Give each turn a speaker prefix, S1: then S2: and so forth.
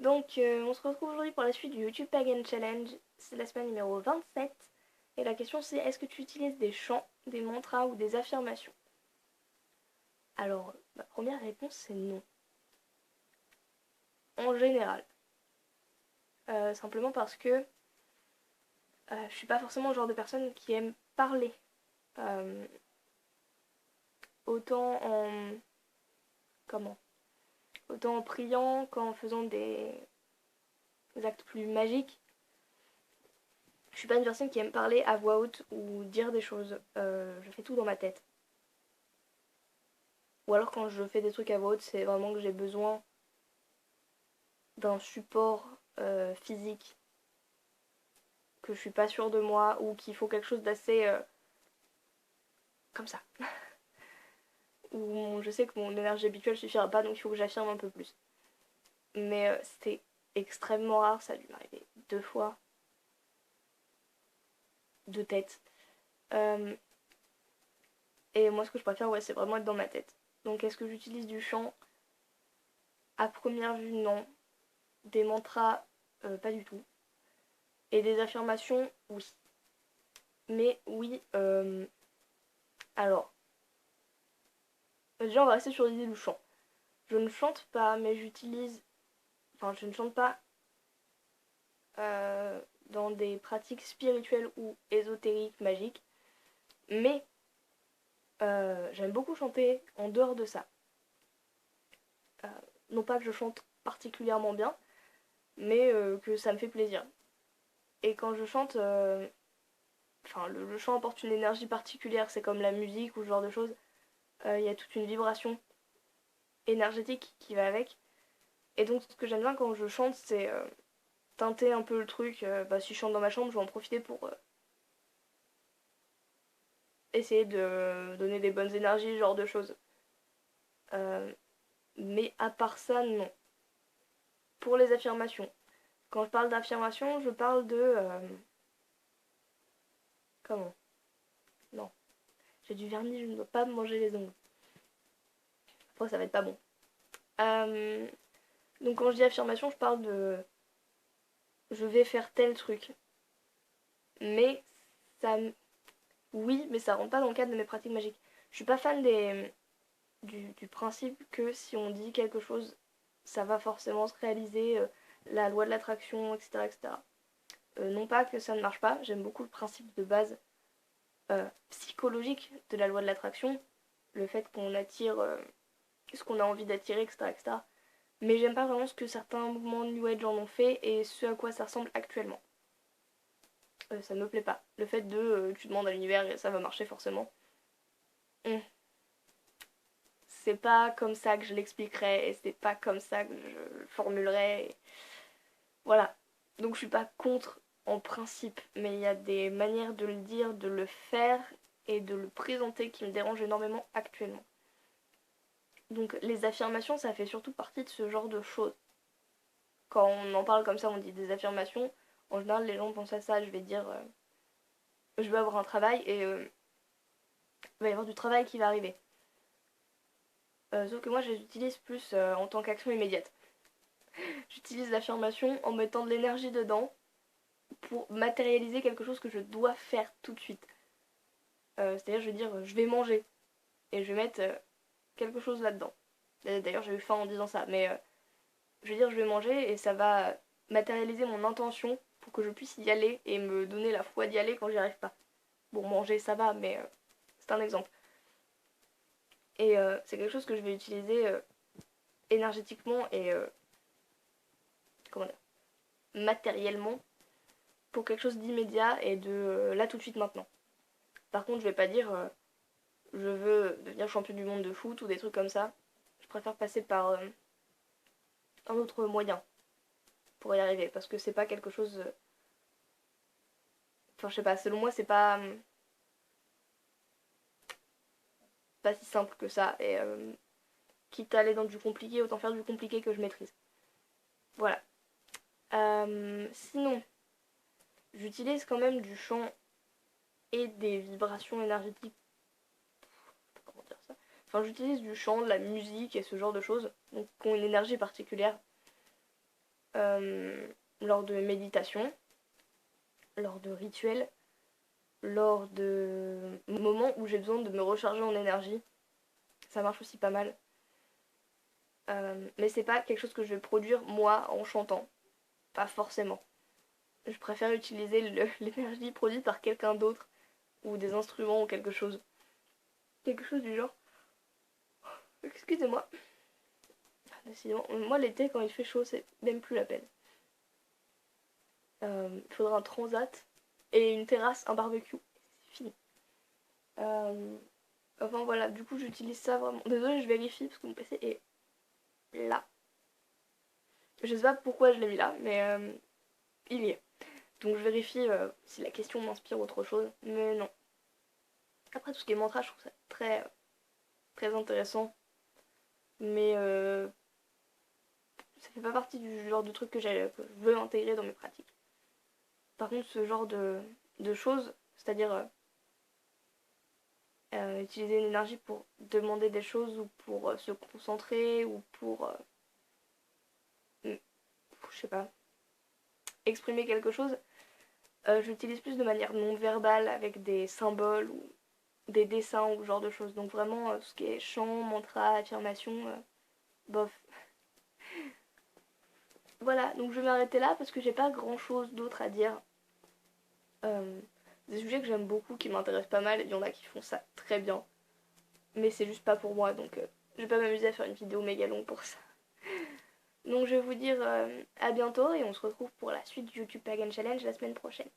S1: Donc, on se retrouve aujourd'hui pour la suite du YouTube Pagan Challenge. C'est la semaine numéro 27. Et la question c'est, est-ce que tu utilises des chants, des mantras ou des affirmations? Alors, ma première réponse c'est non. En général. Simplement parce que je suis pas forcément le genre de personne qui aime parler. Euh, autant en... Comment? Autant en priant qu'en faisant des actes plus magiques. Je suis pas une personne qui aime parler à voix haute ou dire des choses. Je fais tout dans ma tête. Ou alors quand je fais des trucs à voix haute, c'est vraiment que j'ai besoin d'un support physique, que je suis pas sûre de moi ou qu'il faut quelque chose d'assez comme ça. Ou je sais que mon énergie habituelle suffira pas, donc il faut que j'affirme un peu plus. Mais c'était extrêmement rare, ça a dû m'arriver 2 fois, de tête. Euh, et moi ce que je préfère, ouais, c'est vraiment être dans ma tête. Donc est-ce que j'utilise du chant? À première vue, non. Des mantras, pas du tout. Et des affirmations, oui. Mais oui, alors, déjà on va rester sur l'idée du chant. Je ne chante pas, mais j'utilise... Enfin, je ne chante pas dans des pratiques spirituelles ou ésotériques, magiques. Mais j'aime beaucoup chanter en dehors de ça. Euh, non pas que je chante particulièrement bien, mais que ça me fait plaisir. Et quand je chante, enfin le chant apporte une énergie particulière, c'est comme la musique ou ce genre de choses. Il y a toute une vibration énergétique qui va avec. Et donc ce que j'aime bien quand je chante, c'est teinter un peu le truc. Si je chante dans ma chambre, je vais en profiter pour essayer de donner des bonnes énergies, ce genre de choses. Euh, mais à part ça, non. Pour les affirmations. Quand je parle d'affirmations, je parle de... comment? Non. J'ai du vernis, je ne dois pas me manger les ongles. Après, ça va être pas bon. Euh, donc quand je dis affirmation, je parle de... Je vais faire tel truc. Mais ça... Oui, mais ça rentre pas dans le cadre de mes pratiques magiques. Je suis pas fan du principe que si on dit quelque chose, ça va forcément se réaliser, la loi de l'attraction, etc. etc. Non pas que ça ne marche pas, j'aime beaucoup le principe de base psychologique de la loi de l'attraction, le fait qu'on attire ce qu'on a envie d'attirer, etc., etc. Mais j'aime pas vraiment ce que certains mouvements New Age en ont fait et ce à quoi ça ressemble actuellement. Ça ne me plaît pas. Le fait de tu demandes à l'univers et ça va marcher forcément. Hum, C'est pas comme ça que je l'expliquerai et c'est pas comme ça que je le formulerai. Voilà. Donc je suis pas contre en principe, mais il y a des manières de le dire, de le faire et de le présenter qui me dérangent énormément actuellement. Donc les affirmations, ça fait surtout partie de ce genre de choses. Quand on en parle comme ça, on dit des affirmations. En général, les gens pensent à ça. Je vais dire, je vais avoir un travail et il va y avoir du travail qui va arriver. Sauf que moi, je les utilise plus en tant qu'action immédiate. J'utilise l'affirmation en mettant de l'énergie dedans pour matérialiser quelque chose que je dois faire tout de suite. C'est-à-dire, je vais dire, je vais manger et je vais mettre quelque chose là-dedans. D'ailleurs, j'ai eu faim en disant ça, mais je vais dire, je vais manger et ça va matérialiser mon intention pour que je puisse y aller et me donner la foi d'y aller quand j'y arrive pas. Bon, manger, ça va, mais c'est un exemple. Et c'est quelque chose que je vais utiliser énergétiquement et comment dire, matériellement pour quelque chose d'immédiat et de là tout de suite maintenant. Par contre, je vais pas dire je veux devenir champion du monde de foot ou des trucs comme ça. Je préfère passer par un autre moyen pour y arriver parce que c'est pas quelque chose. Enfin, je sais pas, selon moi, c'est pas si simple que ça. Et quitte à aller dans du compliqué, autant faire du compliqué que je maîtrise. Voilà. Sinon, j'utilise quand même du chant et des vibrations énergétiques. Comment dire ça? Enfin, j'utilise du chant, de la musique et ce genre de choses, donc qui ont une énergie particulière. lors de méditation, lors de rituels, lors de moments où j'ai besoin de me recharger en énergie. Ça marche aussi pas mal. Mais c'est pas quelque chose que je vais produire moi en chantant. Pas forcément. Je préfère utiliser l'énergie produite par quelqu'un d'autre ou des instruments ou quelque chose. Quelque chose du genre. Excusez-moi. Décidément, moi l'été quand il fait chaud c'est même plus la peine. Il faudra un transat et une terrasse, un barbecue. C'est fini. Enfin voilà, du coup j'utilise ça vraiment. Désolée, je vérifie parce que mon PC est là. Je sais pas pourquoi je l'ai mis là, mais il y est. Donc je vérifie si la question m'inspire autre chose, mais non. Après tout ce qui est mantra, je trouve ça très, très intéressant. Mais ça fait pas partie du genre de truc que je veux intégrer dans mes pratiques. Par contre, ce genre de choses, c'est-à-dire utiliser une énergie pour demander des choses ou pour se concentrer ou pour, je sais pas, exprimer quelque chose, je l'utilise plus de manière non verbale avec des symboles ou des dessins ou ce genre de choses. Donc vraiment, ce qui est chant, mantra, affirmation, bof. Voilà, donc je vais m'arrêter là parce que j'ai pas grand chose d'autre à dire. Des sujets que j'aime beaucoup, qui m'intéressent pas mal, il y en a qui font ça très bien. Mais c'est juste pas pour moi, donc je vais pas m'amuser à faire une vidéo méga longue pour ça. Donc je vais vous dire à bientôt et on se retrouve pour la suite du YouTube Pagan Challenge la semaine prochaine.